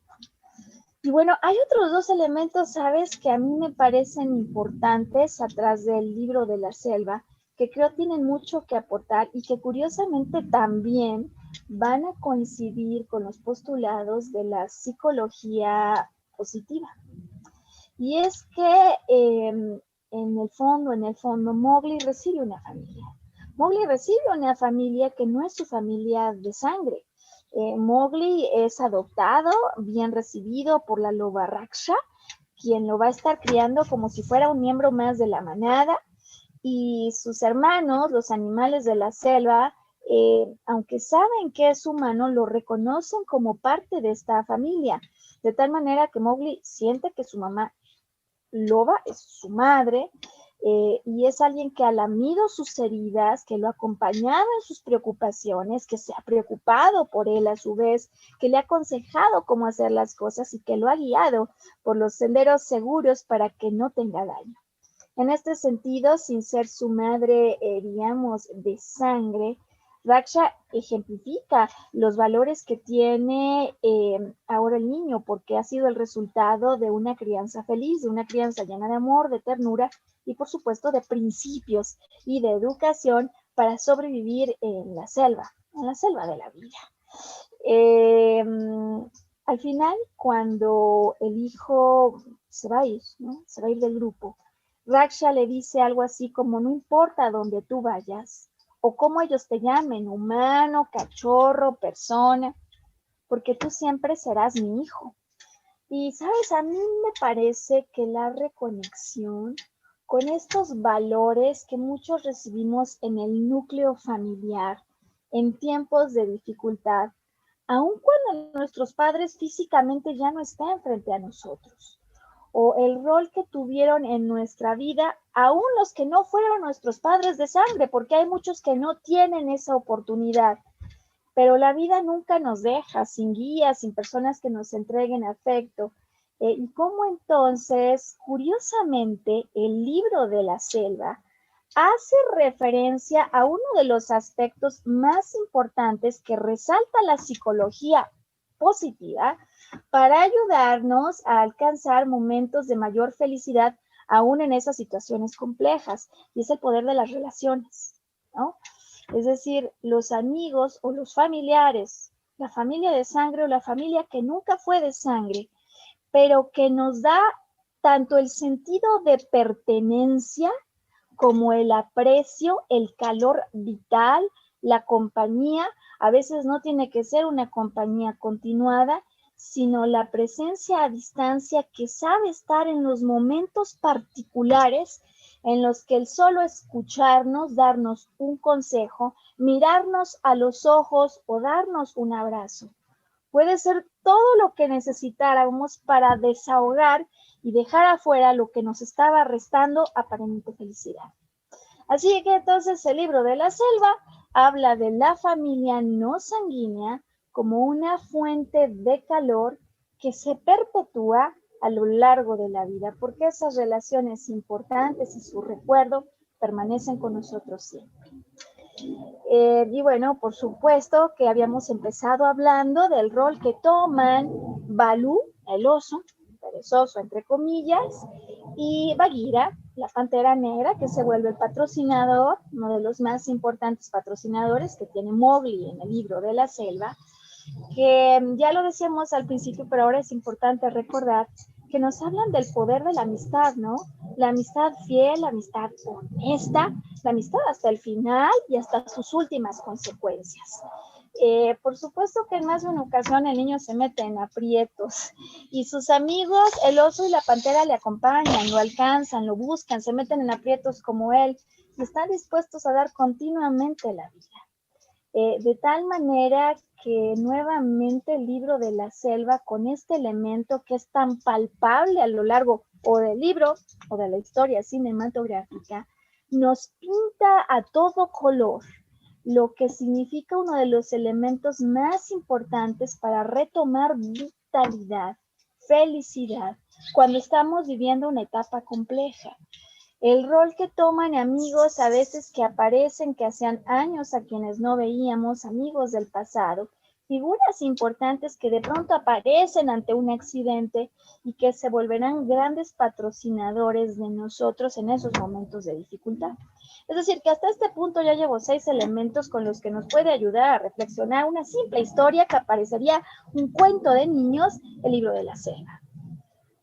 Y bueno, hay otros dos elementos, ¿sabes?, que a mí me parecen importantes atrás del libro de la selva, que creo tienen mucho que aportar y que curiosamente también van a coincidir con los postulados de la psicología positiva. Y es que en el fondo, Mowgli recibe una familia. Mowgli recibe una familia que no es su familia de sangre. Mowgli es adoptado, bien recibido por la loba Raksha, quien lo va a estar criando como si fuera un miembro más de la manada, y sus hermanos, los animales de la selva, aunque saben que es humano, lo reconocen como parte de esta familia, de tal manera que Mowgli siente que su mamá loba es su madre, y es alguien que ha lamido sus heridas, que lo ha acompañado en sus preocupaciones, que se ha preocupado por él a su vez, que le ha aconsejado cómo hacer las cosas y que lo ha guiado por los senderos seguros para que no tenga daño. En este sentido, sin ser su madre, digamos, de sangre, Raksha ejemplifica los valores que tiene ahora el niño, porque ha sido el resultado de una crianza feliz, de una crianza llena de amor, de ternura y, por supuesto, de principios y de educación para sobrevivir en la selva de la vida. Al final, cuando el hijo se va a ir, ¿no?, se va a ir del grupo, Raksha le dice algo así como: no importa dónde tú vayas o cómo ellos te llamen, humano, cachorro, persona, porque tú siempre serás mi hijo. Y, ¿sabes? A mí me parece que la reconexión con estos valores que muchos recibimos en el núcleo familiar, en tiempos de dificultad, aun cuando nuestros padres físicamente ya no estén frente a nosotros, o el rol que tuvieron en nuestra vida, aún los que no fueron nuestros padres de sangre, porque hay muchos que no tienen esa oportunidad. Pero la vida nunca nos deja sin guías, sin personas que nos entreguen afecto. Y cómo entonces, curiosamente, el libro de la selva hace referencia a uno de los aspectos más importantes que resalta la psicología positiva para ayudarnos a alcanzar momentos de mayor felicidad aún en esas situaciones complejas, y es el poder de las relaciones, ¿no? Es decir, los amigos o los familiares, la familia de sangre o la familia que nunca fue de sangre, pero que nos da tanto el sentido de pertenencia como el aprecio, el calor vital, la compañía. A veces no tiene que ser una compañía continuada, sino la presencia a distancia que sabe estar en los momentos particulares en los que el solo escucharnos, darnos un consejo, mirarnos a los ojos o darnos un abrazo, puede ser todo lo que necesitáramos para desahogar y dejar afuera lo que nos estaba restando aparente felicidad. Así que entonces el libro de la selva habla de la familia no sanguínea como una fuente de calor que se perpetúa a lo largo de la vida, porque esas relaciones importantes y su recuerdo permanecen con nosotros siempre. Y bueno, por supuesto que habíamos empezado hablando del rol que toman Balú, el oso, perezoso entre comillas, y Bagheera, la pantera negra, que se vuelve el patrocinador, uno de los más importantes patrocinadores que tiene Mowgli en el libro de la selva, que ya lo decíamos al principio, pero ahora es importante recordar que nos hablan del poder de la amistad, ¿no? La amistad fiel, la amistad honesta, la amistad hasta el final y hasta sus últimas consecuencias. Por supuesto que en más de una ocasión el niño se mete en aprietos y sus amigos, el oso y la pantera, le acompañan, lo alcanzan, lo buscan, se meten en aprietos como él y están dispuestos a dar continuamente la vida. De tal manera que nuevamente el libro de la selva, con este elemento que es tan palpable a lo largo o del libro o de la historia cinematográfica, nos pinta a todo color lo que significa uno de los elementos más importantes para retomar vitalidad, felicidad, cuando estamos viviendo una etapa compleja. El rol que toman amigos a veces que aparecen, que hacían años a quienes no veíamos, amigos del pasado, figuras importantes que de pronto aparecen ante un accidente y que se volverán grandes patrocinadores de nosotros en esos momentos de dificultad. Es decir, que hasta este punto ya llevo 6 elementos con los que nos puede ayudar a reflexionar una simple historia que aparecería un cuento de niños, el libro de la selva.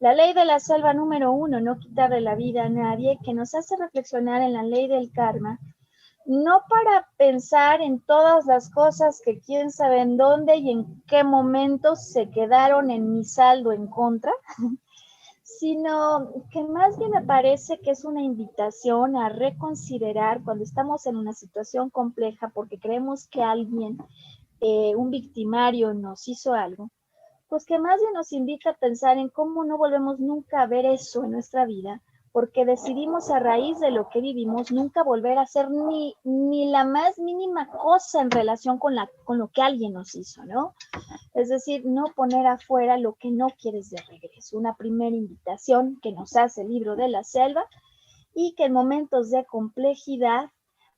La ley de la selva número 1, no quitarle la vida a nadie, que nos hace reflexionar en la ley del karma, no para pensar en todas las cosas que quién sabe en dónde y en qué momentos se quedaron en mi saldo en contra, sino que más bien me parece que es una invitación a reconsiderar cuando estamos en una situación compleja porque creemos que alguien, un victimario, nos hizo algo, pues que más bien nos invita a pensar en cómo no volvemos nunca a ver eso en nuestra vida, porque decidimos a raíz de lo que vivimos nunca volver a hacer ni la más mínima cosa en relación con lo que alguien nos hizo, ¿no? Es decir, no poner afuera lo que no quieres de regreso. Una primera invitación que nos hace el libro de la selva y que en momentos de complejidad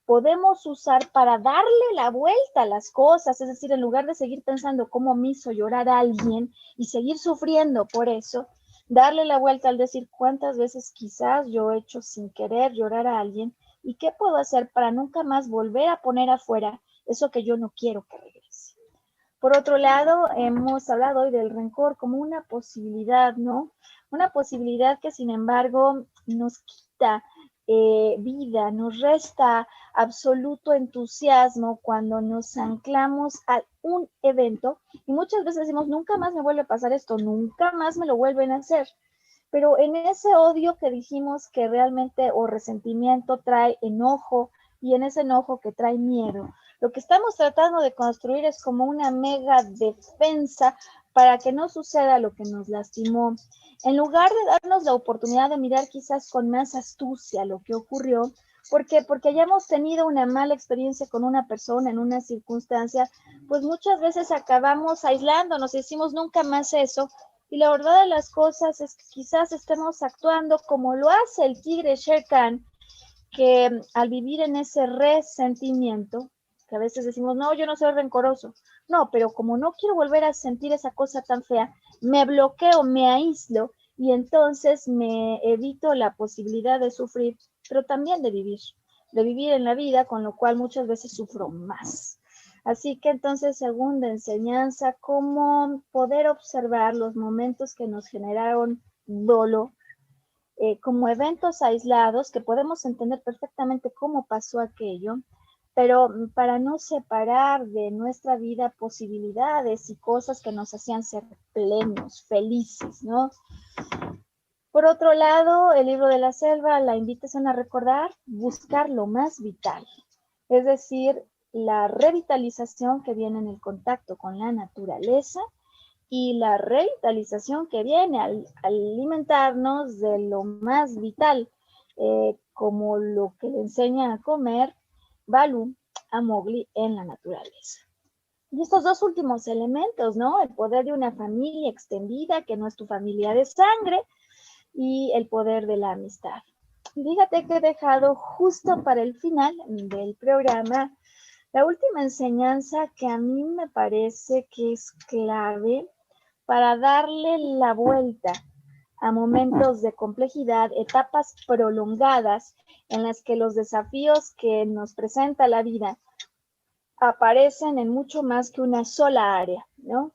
podemos usar para darle la vuelta a las cosas, es decir, en lugar de seguir pensando cómo me hizo llorar a alguien y seguir sufriendo por eso, darle la vuelta al decir cuántas veces quizás yo he hecho sin querer llorar a alguien y qué puedo hacer para nunca más volver a poner afuera eso que yo no quiero que regrese. Por otro lado, hemos hablado hoy del rencor como una posibilidad, ¿no? Una posibilidad que sin embargo nos quita vida, nos resta absoluto entusiasmo cuando nos anclamos a un evento y muchas veces decimos, nunca más me vuelve a pasar esto, nunca más me lo vuelven a hacer. Pero en ese odio que dijimos que realmente o resentimiento trae enojo y en ese enojo que trae miedo, lo que estamos tratando de construir es como una mega defensa para que no suceda lo que nos lastimó. En lugar de darnos la oportunidad de mirar quizás con más astucia lo que ocurrió, ¿por qué? Porque hayamos tenido una mala experiencia con una persona en una circunstancia, pues muchas veces acabamos aislándonos y decimos nunca más eso. Y la verdad de las cosas es que quizás estemos actuando como lo hace el tigre Shere Khan, que al vivir en ese resentimiento, que a veces decimos, no, yo no soy rencoroso. No, pero como no quiero volver a sentir esa cosa tan fea, me bloqueo, me aíslo y entonces me evito la posibilidad de sufrir, pero también de vivir en la vida, con lo cual muchas veces sufro más. Así que entonces, segunda enseñanza, cómo poder observar los momentos que nos generaron dolor, como eventos aislados que podemos entender perfectamente cómo pasó aquello, pero para no separar de nuestra vida posibilidades y cosas que nos hacían ser plenos, felices, ¿no? Por otro lado, el libro de la selva, la invitación a recordar, buscar lo más vital, es decir, la revitalización que viene en el contacto con la naturaleza y la revitalización que viene al alimentarnos de lo más vital, como lo que le enseña a comer Balú a Mowgli en la naturaleza. Y estos dos últimos elementos, ¿no? El poder de una familia extendida, que no es tu familia de sangre, y el poder de la amistad. Fíjate que he dejado justo para el final del programa la última enseñanza que a mí me parece que es clave para darle la vuelta a momentos de complejidad, etapas prolongadas en las que los desafíos que nos presenta la vida aparecen en mucho más que una sola área, ¿no?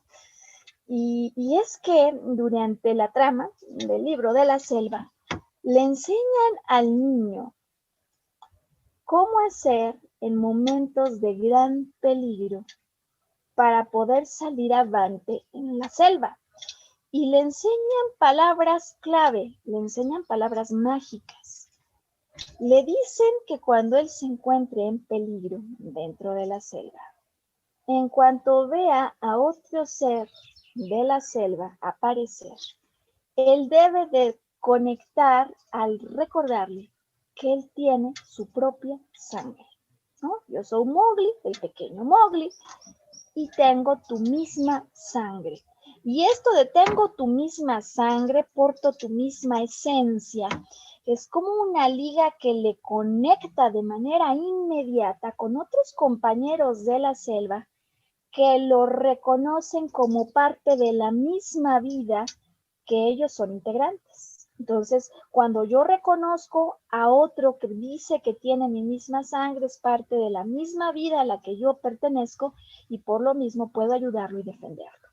Y es que durante la trama del libro de la selva, le enseñan al niño cómo hacer en momentos de gran peligro para poder salir avante en la selva. Y le enseñan palabras clave, le enseñan palabras mágicas. Le dicen que cuando él se encuentre en peligro dentro de la selva, en cuanto vea a otro ser de la selva aparecer, él debe de conectar al recordarle que él tiene su propia sangre, ¿no? Yo soy Mowgli, el pequeño Mowgli, y tengo tu misma sangre. Y esto de tengo tu misma sangre, porto tu misma esencia, es como una liga que le conecta de manera inmediata con otros compañeros de la selva que lo reconocen como parte de la misma vida que ellos son integrantes. Entonces, cuando yo reconozco a otro que dice que tiene mi misma sangre, es parte de la misma vida a la que yo pertenezco y por lo mismo puedo ayudarlo y defenderlo.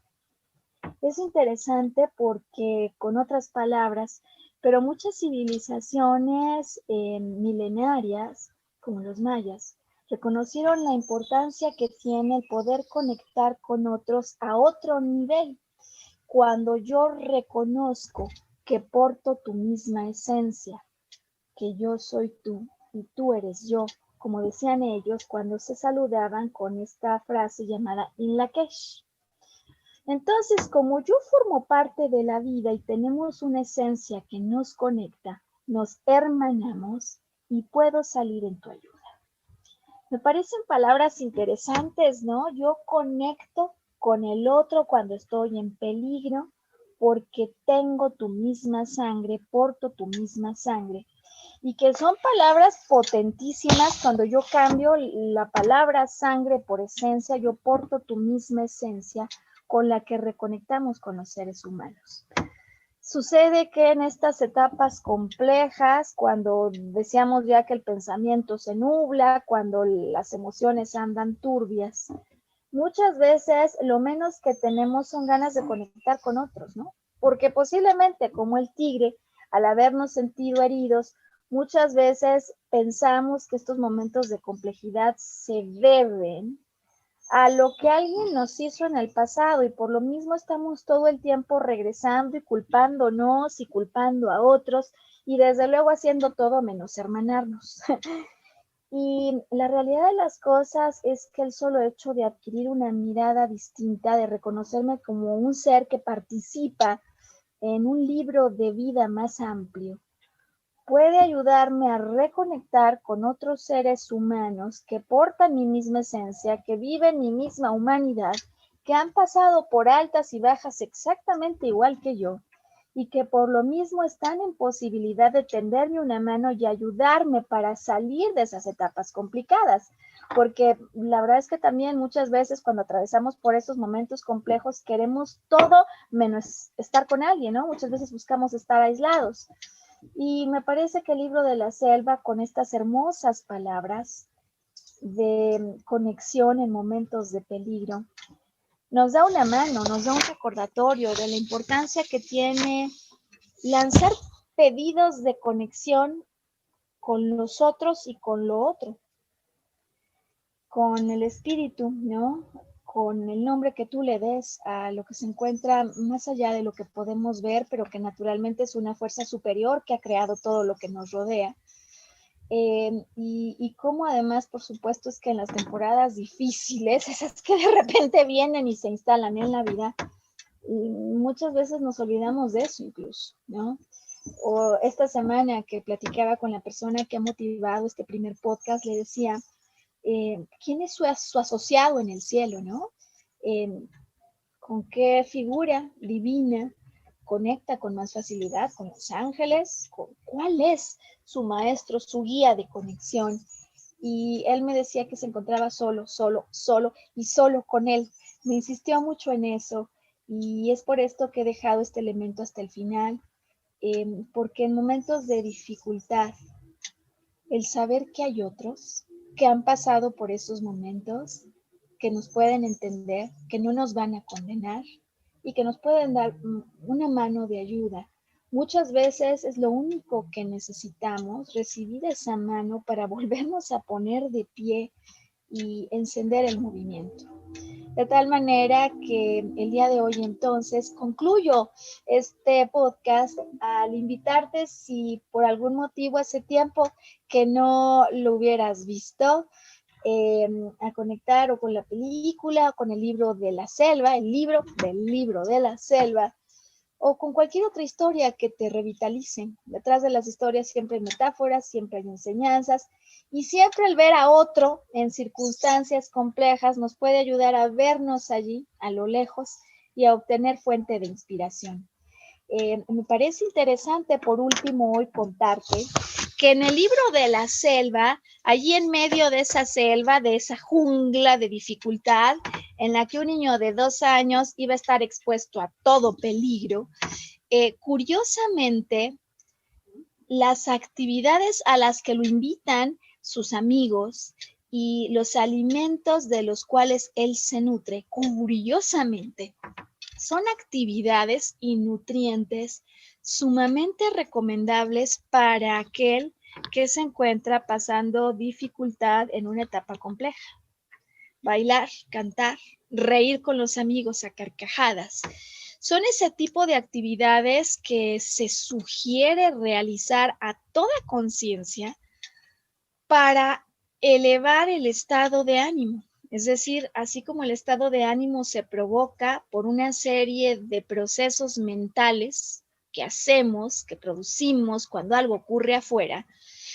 Es interesante porque, con otras palabras, pero muchas civilizaciones milenarias, como los mayas, reconocieron la importancia que tiene el poder conectar con otros a otro nivel. Cuando yo reconozco que porto tu misma esencia, que yo soy tú y tú eres yo, como decían ellos cuando se saludaban con esta frase llamada In Lakesh. Entonces, como yo formo parte de la vida y tenemos una esencia que nos conecta, nos hermanamos y puedo salir en tu ayuda. Me parecen palabras interesantes, ¿no? Yo conecto con el otro cuando estoy en peligro porque tengo tu misma sangre, porto tu misma sangre. Y que son palabras potentísimas cuando yo cambio la palabra sangre por esencia, yo porto tu misma esencia con la que reconectamos con los seres humanos. Sucede que en estas etapas complejas, cuando decíamos ya que el pensamiento se nubla, cuando las emociones andan turbias, muchas veces lo menos que tenemos son ganas de conectar con otros, ¿no? Porque posiblemente, como el tigre, al habernos sentido heridos, muchas veces pensamos que estos momentos de complejidad se deben a lo que alguien nos hizo en el pasado y por lo mismo estamos todo el tiempo regresando y culpándonos y culpando a otros y desde luego haciendo todo menos hermanarnos. Y la realidad de las cosas es que el solo hecho de adquirir una mirada distinta, de reconocerme como un ser que participa en un libro de vida más amplio, puede ayudarme a reconectar con otros seres humanos que portan mi misma esencia, que viven mi misma humanidad, que han pasado por altas y bajas exactamente igual que yo y que por lo mismo están en posibilidad de tenderme una mano y ayudarme para salir de esas etapas complicadas. Porque la verdad es que también muchas veces cuando atravesamos por esos momentos complejos queremos todo menos estar con alguien, ¿no? Muchas veces buscamos estar aislados. Y me parece que el libro de la selva, con estas hermosas palabras de conexión en momentos de peligro, nos da una mano, nos da un recordatorio de la importancia que tiene lanzar pedidos de conexión con los otros y con lo otro, con el espíritu, ¿no? Con el nombre que tú le des a lo que se encuentra más allá de lo que podemos ver, pero que naturalmente es una fuerza superior que ha creado todo lo que nos rodea. Y cómo además, por supuesto, es que en las temporadas difíciles, esas que de repente vienen y se instalan en la vida, y muchas veces nos olvidamos de eso incluso, ¿no? O esta semana que platicaba con la persona que ha motivado este primer podcast, le decía, ¿quién es su asociado en el cielo, no? ¿Con qué figura divina conecta con más facilidad? ¿Con los ángeles? ¿Cuál es su maestro, su guía de conexión? Y él me decía que se encontraba solo y solo con él. Me insistió mucho en eso y es por esto que he dejado este elemento hasta el final, porque en momentos de dificultad, el saber que hay otros que han pasado por esos momentos, que nos pueden entender, que no nos van a condenar y que nos pueden dar una mano de ayuda. Muchas veces es lo único que necesitamos, recibir esa mano para volvernos a poner de pie y encender el movimiento. De tal manera que el día de hoy entonces concluyo este podcast al invitarte, si por algún motivo hace tiempo que no lo hubieras visto, a conectar o con la película o con el libro de la selva, el libro del libro de la selva, o con cualquier otra historia que te revitalice. Detrás de las historias siempre hay metáforas, siempre hay enseñanzas, y siempre el ver a otro en circunstancias complejas nos puede ayudar a vernos allí, a lo lejos, y a obtener fuente de inspiración. Me parece interesante, por último, hoy contarte que en el libro de la selva, allí en medio de esa selva, de esa jungla de dificultad, en la que un niño de 2 años iba a estar expuesto a todo peligro, curiosamente, las actividades a las que lo invitan sus amigos y los alimentos de los cuales él se nutre, curiosamente, son actividades y nutrientes sumamente recomendables para aquel que se encuentra pasando dificultad en una etapa compleja. Bailar, cantar, reír con los amigos a carcajadas. Son ese tipo de actividades que se sugiere realizar a toda conciencia para elevar el estado de ánimo. Es decir, así como el estado de ánimo se provoca por una serie de procesos mentales que hacemos, que producimos cuando algo ocurre afuera,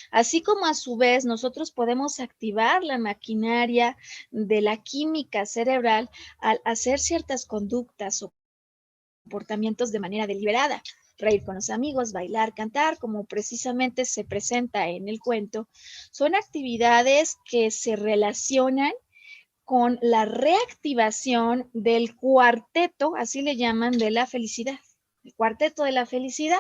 así como a su vez nosotros podemos activar la maquinaria de la química cerebral al hacer ciertas conductas o comportamientos de manera deliberada. Reír con los amigos, bailar, cantar, como precisamente se presenta en el cuento, son actividades que se relacionan con la reactivación del cuarteto, así le llaman, de la felicidad. El cuarteto de la felicidad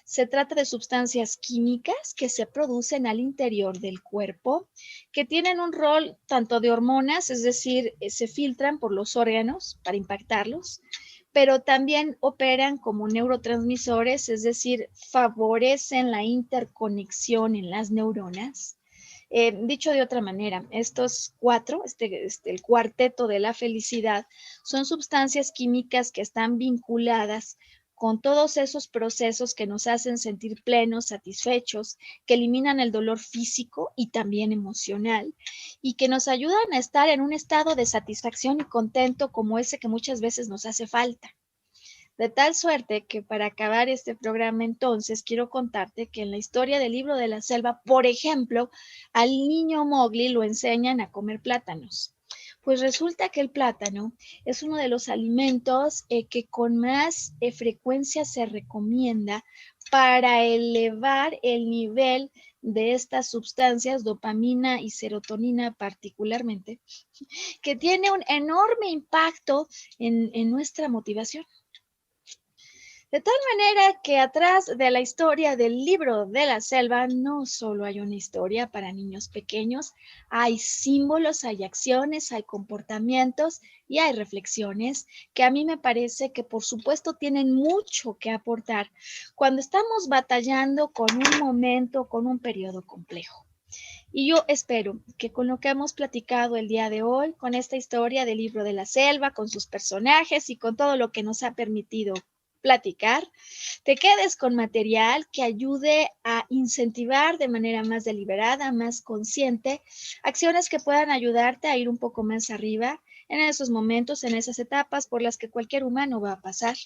se trata de sustancias químicas que se producen al interior del cuerpo, que tienen un rol tanto de hormonas, es decir, se filtran por los órganos para impactarlos, pero también operan como neurotransmisores, es decir, favorecen la interconexión en las neuronas. Dicho de otra manera, estos cuatro, el cuarteto de la felicidad, son sustancias químicas que están vinculadas con todos esos procesos que nos hacen sentir plenos, satisfechos, que eliminan el dolor físico y también emocional, y que nos ayudan a estar en un estado de satisfacción y contento como ese que muchas veces nos hace falta. De tal suerte que para acabar este programa entonces quiero contarte que en la historia del libro de la selva, por ejemplo, al niño Mowgli lo enseñan a comer plátanos. Pues resulta que el plátano es uno de los alimentos que con más frecuencia se recomienda para elevar el nivel de estas sustancias, dopamina y serotonina particularmente, que tiene un enorme impacto en nuestra motivación. De tal manera que atrás de la historia del libro de la selva no solo hay una historia para niños pequeños, hay símbolos, hay acciones, hay comportamientos y hay reflexiones que a mí me parece que por supuesto tienen mucho que aportar cuando estamos batallando con un momento, con un periodo complejo. Y yo espero que con lo que hemos platicado el día de hoy, con esta historia del libro de la selva, con sus personajes y con todo lo que nos ha permitido platicar, te quedes con material que ayude a incentivar de manera más deliberada, más consciente, acciones que puedan ayudarte a ir un poco más arriba en esos momentos, en esas etapas por las que cualquier humano va a pasar,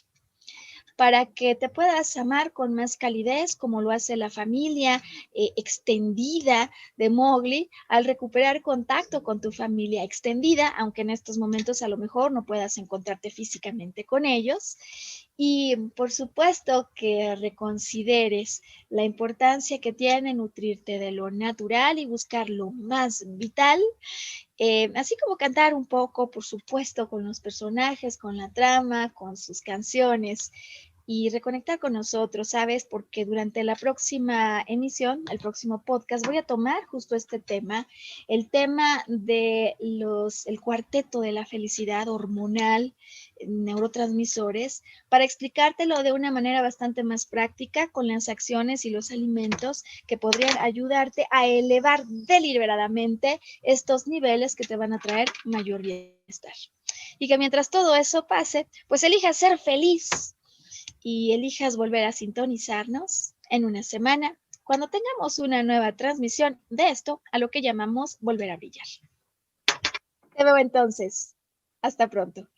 para que te puedas amar con más calidez, como lo hace la familia extendida de Mowgli, al recuperar contacto con tu familia extendida, aunque en estos momentos a lo mejor no puedas encontrarte físicamente con ellos. Y por supuesto que reconsideres la importancia que tiene nutrirte de lo natural y buscar lo más vital, así como cantar un poco, por supuesto, con los personajes, con la trama, con sus canciones y reconectar con nosotros, ¿sabes? Porque durante la próxima emisión, el próximo podcast, voy a tomar justo este tema, el tema de el cuarteto de la felicidad hormonal, neurotransmisores, para explicártelo de una manera bastante más práctica con las acciones y los alimentos que podrían ayudarte a elevar deliberadamente estos niveles que te van a traer mayor bienestar. y que mientras todo eso pase, pues elijas ser feliz y elijas volver a sintonizarnos en una semana cuando tengamos una nueva transmisión de esto a lo que llamamos volver a brillar. Te veo entonces. Hasta pronto.